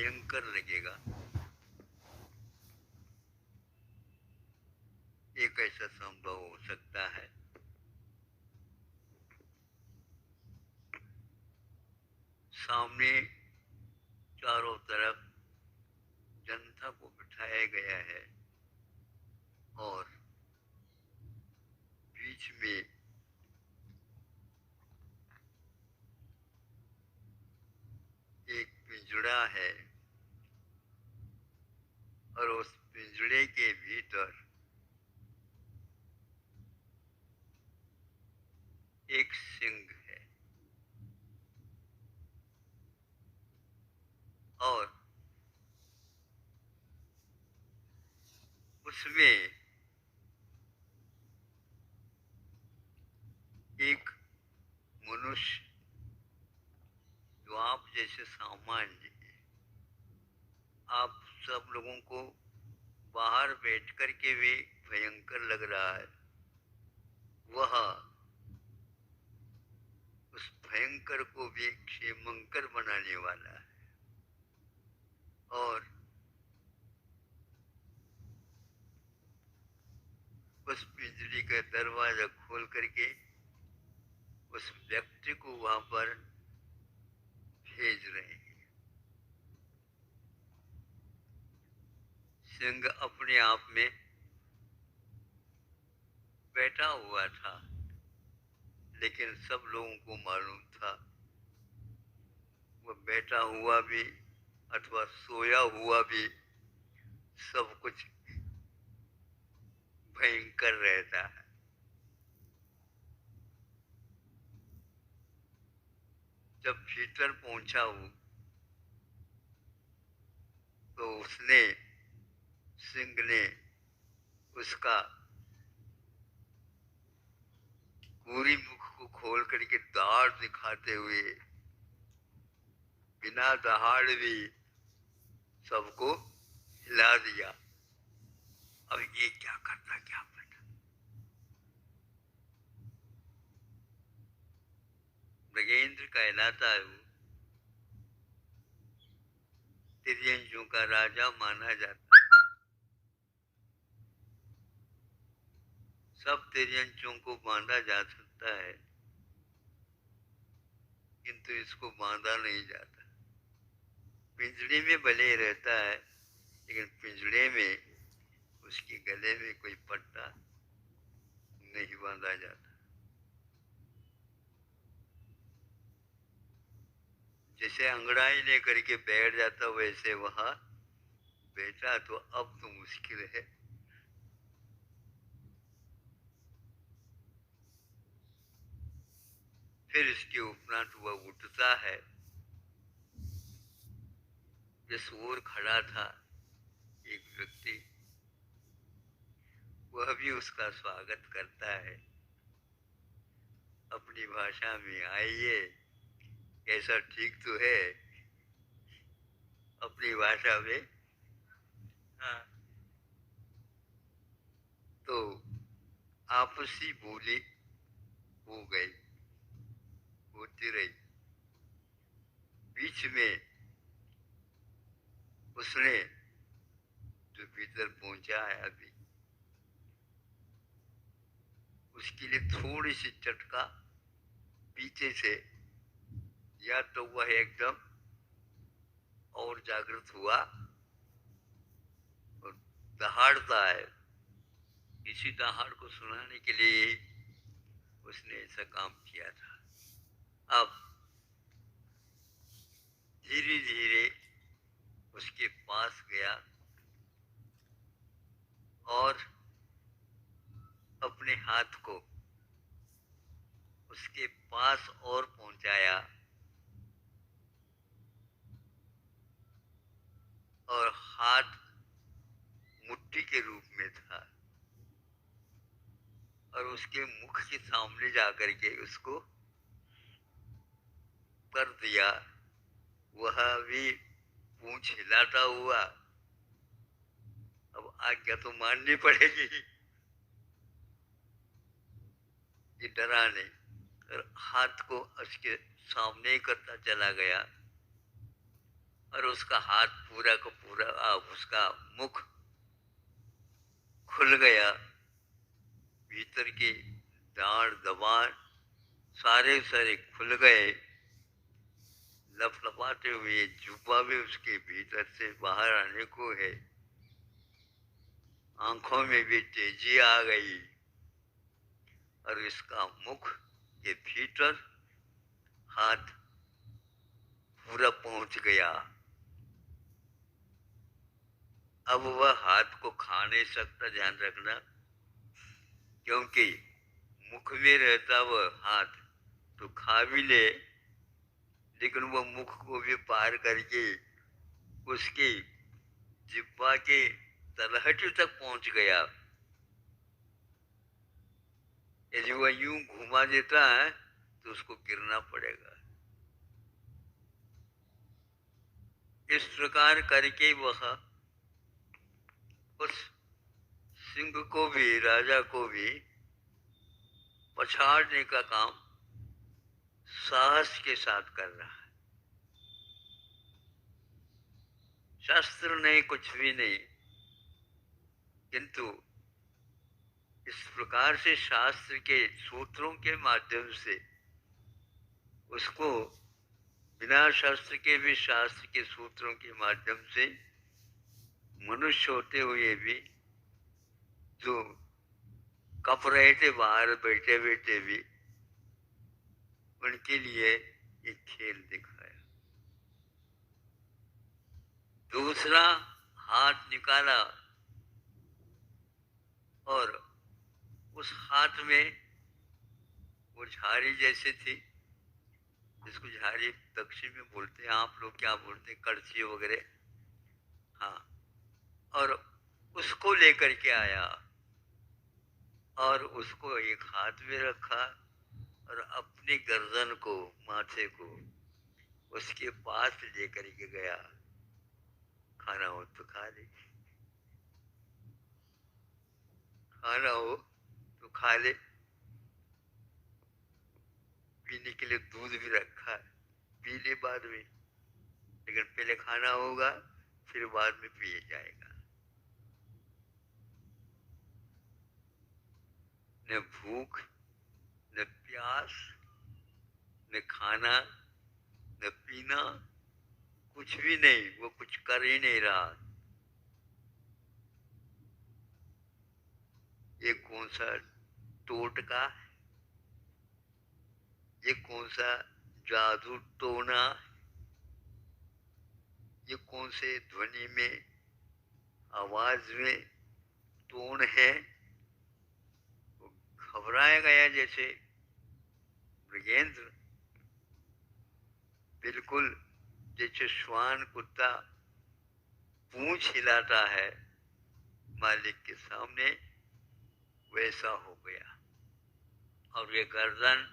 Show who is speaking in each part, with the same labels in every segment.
Speaker 1: भयंकर लगेगा। ये कैसा संभव हो सकता है? सामने चारों तरफ जनता को बिठाया गया है और बीच में एक पिंजड़ा है और उस पिंजड़े के भीतर एक सिंह है और उसमें एक मनुष्य जो आप जैसे सामान्य है, आप सब लोगों को बाहर बैठ कर के भी भयंकर लग रहा है, वह उस भयंकर को भी क्षेमंकर बनाने वाला है। और उस बिजली का दरवाजा खोल करके उस व्यक्ति को वहां पर भेज रहे हैं। सिंह अपने आप में बैठा हुआ था, लेकिन सब लोगों को मालूम था वह बैठा हुआ भी अथवा सोया हुआ भी सब कुछ भयंकर रहता है। जब भीतर पहुंचा हूं तो उसने सिंह ने उसका पूरी मुख को खोल करके दाढ़ दिखाते हुए बिना दहाड़ भी सबको हिला दिया। अब ये क्या करता क्या पता। मृगेंद्र कहलाता है, वो तिर्यंजों का राजा माना जाता है। सब तिर्यंजों को बांधा जा सकता है, किंतु इसको बांधा नहीं जाता। पिंजड़े में भले रहता है, लेकिन पिंजड़े में उसके गले में कोई पट्टा नहीं बांधा जाता। जैसे अंगड़ाई लेकर के बैठ जाता वैसे वहां बैठा, तो अब तो मुश्किल है। फिर इसके उपरांत वह उठता है। जिस ओर खड़ा था एक व्यक्ति, वह भी उसका स्वागत करता है अपनी भाषा में, आइए, कैसा ठीक तो है, अपनी भाषा में। हाँ, तो आपसी बोली हो गई, होती रही। बीच में उसने जो भीतर पहुंचा है अभी, उसके लिए थोड़ी सी चटका पीछे से, या तो वह एकदम और जागृत हुआ और दहाड़ता है। इसी दहाड़ को सुनाने के लिए उसने ऐसा काम किया था। अब धीरे धीरे उसके पास गया और अपने हाथ को उसके पास और पहुंचाया और हाथ मुट्ठी के रूप में था और उसके मुख के सामने जाकर के उसको कर दिया। वह भी पूंछ हिलाता हुआ, अब आज्ञा तो माननी पड़ेगी, ये डरा नहीं, और हाथ को उसके सामने ही करता चला गया। और उसका हाथ पूरा का पूरा उसका मुख खुल गया, भीतर के दाढ़ दबार सारे सारे खुल गए, लपलपाते हुए जुब्बा भी उसके भीतर से बाहर आने को है, आंखों में भी तेजी आ गई और इसका मुख के भीतर हाथ पूरा पहुंच गया। अब वह हाथ को खा नहीं सकता, ध्यान रखना, क्योंकि मुख में रहता वह हाथ तो खा भी ले, लेकिन वह मुख को भी पार करके उसके जिह्वा के तलहटी तक पहुंच गया। यदि वह यूं घुमा देता है तो उसको गिरना पड़ेगा। इस प्रकार करके वह उस सिंह को भी, राजा को भी पछाड़ने का काम साहस के साथ कर रहा है। शस्त्र नहीं, कुछ भी नहीं, किंतु इस प्रकार से शास्त्र के सूत्रों के माध्यम से उसको, बिना शास्त्र के भी शास्त्र के सूत्रों के माध्यम से मनुष्य होते हुए भी जो कप रहे थे बाहर बैठे बैठे भी, उनके लिए एक खेल दिखाया। दूसरा हाथ निकाला और उस हाथ में वो झाड़ी जैसे थी, जिसको झाड़ी दक्षिण में बोलते हैं, आप लोग क्या बोलते हैं, कड़छी वगैरह, हाँ, और उसको लेकर के आया और उसको एक हाथ में रखा और अपनी गर्दन को, माथे को उसके पास लेकर के गया। खाना हो तो खा ले, खाना हो तो खा ले, पीने के लिए दूध भी रखा है, पी ले बाद में, लेकिन पहले खाना होगा फिर बाद में पिए जाएगा। न भूख, न प्यास, न खाना, न पीना, कुछ भी नहीं, वो कुछ कर ही नहीं रहा। ये कौन सा टोटका, ये कौन सा जादू टोना, ये कौन से ध्वनि में, आवाज में टोन है। घबराया गया जैसे मृगेंद्र, बिल्कुल जैसे श्वान कुत्ता पूंछ हिलाता है मालिक के सामने, वैसा हो गया। और ये गर्दन,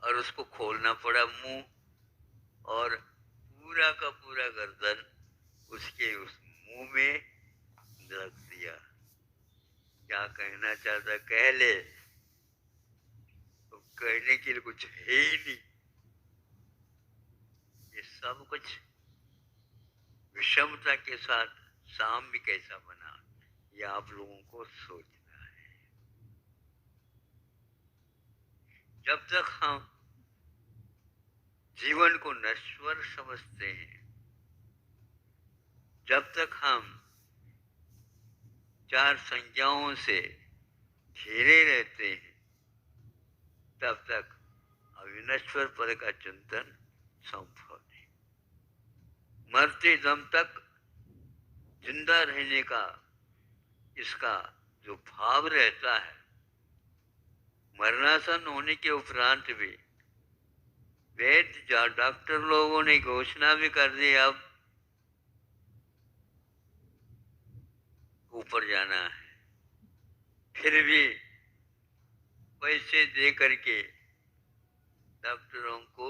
Speaker 1: और उसको खोलना पड़ा मुंह, और पूरा का पूरा गर्दन उसके उस मुंह में रख दिया। क्या कहना चाहता कह ले, तो कहने के लिए कुछ है ही नहीं। ये सब कुछ विषमता के साथ साम्य कैसा बना, ये आप लोगों को सोचना है। जब तक हम जीवन को नश्वर समझते हैं, जब तक हम चार संज्ञाओं से घिरे रहते हैं, तब तक अविनश्वर पद का चिंतन संभव नहीं। मरते दम तक जिंदा रहने का इसका जो भाव रहता है, मरणासन होने के उपरांत भी वैद्य डॉक्टर लोगों ने घोषणा भी कर दी अब ऊपर जाना है, फिर भी पैसे दे करके डॉक्टरों को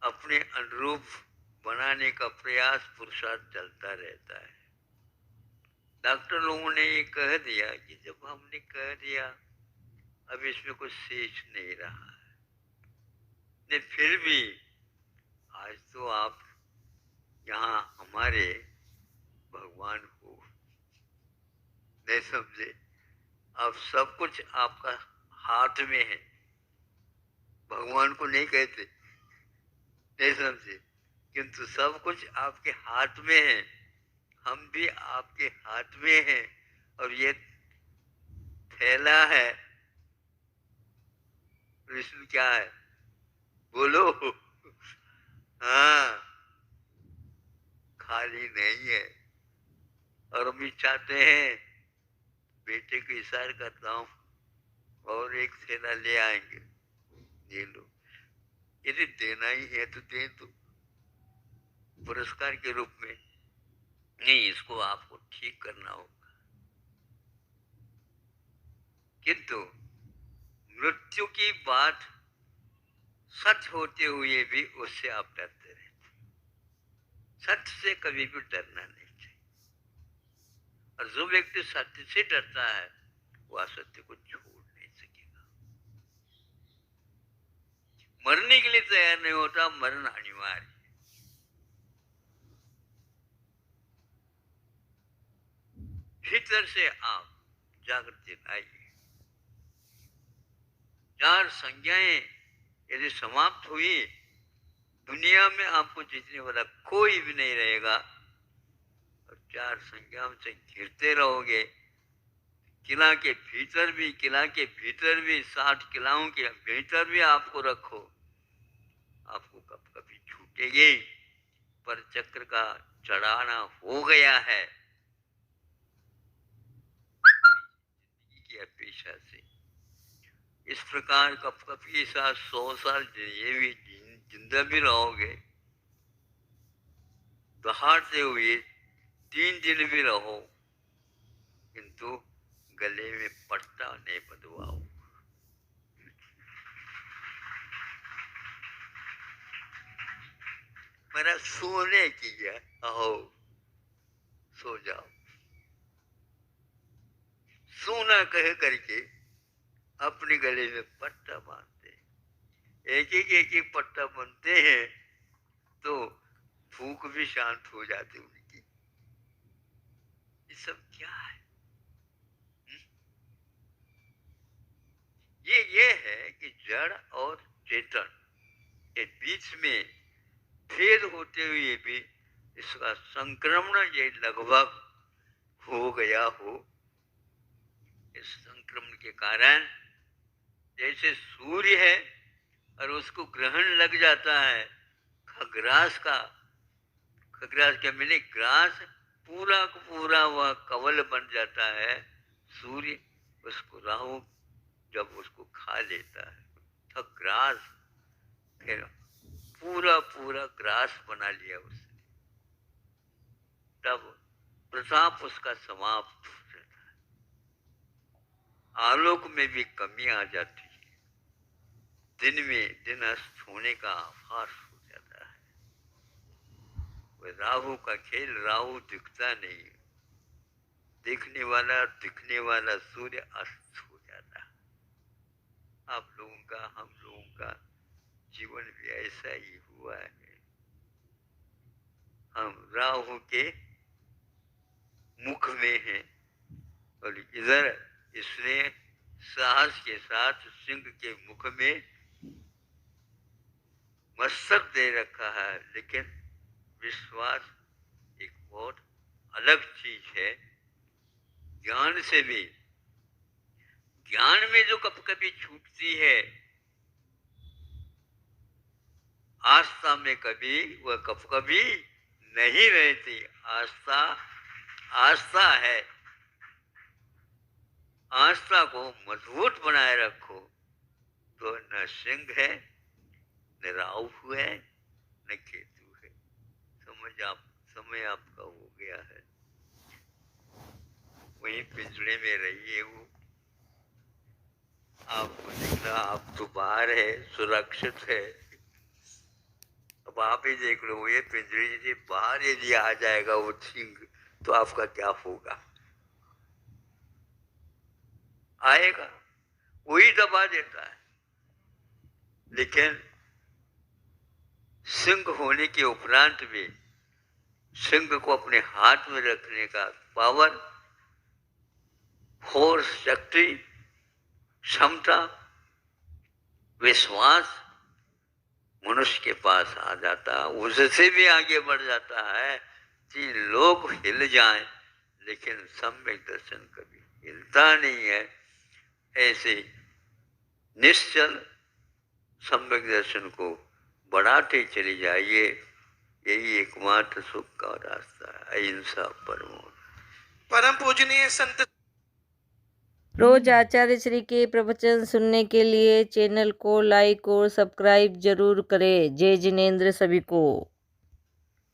Speaker 1: अपने अनुरूप बनाने का प्रयास पुरुषार्थ चलता रहता है। डॉक्टर लोगों ने ये कह दिया कि जब हमने कह दिया अब इसमें कुछ शेष नहीं रहा है, ने फिर भी आज तो आप यहाँ हमारे भगवान हो, नहीं समझे? अब सब कुछ आपका हाथ में है, भगवान को नहीं कहते, नहीं समझे? किंतु सब कुछ आपके हाथ में है, हम भी आपके हाथ में हैं। और ये थैला है, इसमें क्या है? बोलो। हाँ, खाली नहीं है। और हम भी चाहते हैं, बेटे को इशारा करता हूँ और एक थैला ले आएंगे, ये लो। यदि देना ही है तो दे दो पुरस्कार के रूप में। नहीं, इसको आपको ठीक करना होगा। किंतु मृत्यु की बात सच होते हुए भी उससे आप डरते रहते। सत्य से कभी भी डरना नहीं चाहिए। और जो व्यक्ति सत्य से डरता है वह असत्य को छोड़ नहीं सकेगा। मरने के लिए तैयार नहीं होता, मरण अनिवार्य है। भीतर से आप जागृति लाइए। चार संज्ञाएं यदि समाप्त हुई, दुनिया में आपको जीतने वाला कोई भी नहीं रहेगा। और चार संज्ञाओं से घिरते रहोगे, किला के भीतर भी, किला के भीतर भी, 60 किलाओं के भीतर भी आपको रखो, आपको कब कभी छूटेगी। पर चक्र का चढ़ाना हो गया है जिंदगी की अपेक्षा से। इस प्रकार कब कभी साथ 100 साल ये भी जिंदा भी रहोगे, दहाड़ते हुए 3 दिन भी रहो, किंतु गले में पट्टा नहीं बंधवाओ। मेरा सोने की है, आओ सो जाओ। सोना कह करके अपने गले में पट्टा बांधते, एक एक पट्टा बनते हैं तो भूख भी शांत हो जाती उनकी। ये सब क्या है? ये है कि जड़ और चेतन के बीच में भेद होते हुए भी इसका संक्रमण ये लगभग हो गया हो। इस संक्रमण के कारण जैसे सूर्य है और उसको ग्रहण लग जाता है, खग्रास का, खग्रास के मैंने ग्रास पूरा का पूरा वह कवल बन जाता है। सूर्य उसको राहु जब उसको खा लेता है, खग्रास, फिर पूरा पूरा ग्रास बना लिया उसने, तब प्रताप उसका समाप्त हो जाता है। आलोक में भी कमी आ जाती है, दिन में दिन अस्त होने का आभास हो जाता है। वह राहु का खेल, राहु दिखता नहीं, दिखने वाला सूर्य अस्त हो जाता है। आप लोगों का, हम लोगों का जीवन भी ऐसा ही हुआ है। हम राहु के मुख में हैं और इधर इसने साहस के साथ सिंह के मुख में मस्तक दे रखा है। लेकिन विश्वास एक बहुत अलग चीज है। ज्ञान से भी, ज्ञान में जो कभी कभी छूटती है, आस्था में कभी वह कभी कभी नहीं रहती। आस्था आस्था है, आस्था को मजबूत बनाए रखो तो न सिंह है, न राहु है, न केतु है। समय आपका हो गया है। वहीं पिंजरे में रहिए। वो आपको दिख रहा, आप तो बाहर है, सुरक्षित है। अब आप ही देख लो, ये पिंजरे से बाहर यदि आ जाएगा वो सिंह, तो आपका क्या होगा? आएगा, वही दबा देता है। लेकिन सिंह होने के उपरांत भी सिंह को अपने हाथ में रखने का पावर, फोर्स, शक्ति, क्षमता, विश्वास मनुष्य के पास आ जाता है, उससे भी आगे बढ़ जाता है कि लोग हिल जाएं, लेकिन सम्यक दर्शन कभी हिलता नहीं है। ऐसे निश्चल सम्यक दर्शन को बढ़ाते चले जाइए, यही एकमात्र सुख का रास्ता है। अहिंसा परमो।
Speaker 2: परम पूजनीय संत
Speaker 3: रोज आचार्य श्री के प्रवचन सुनने के लिए चैनल को लाइक और सब्सक्राइब जरूर करें। जय जिनेंद्र सभी को।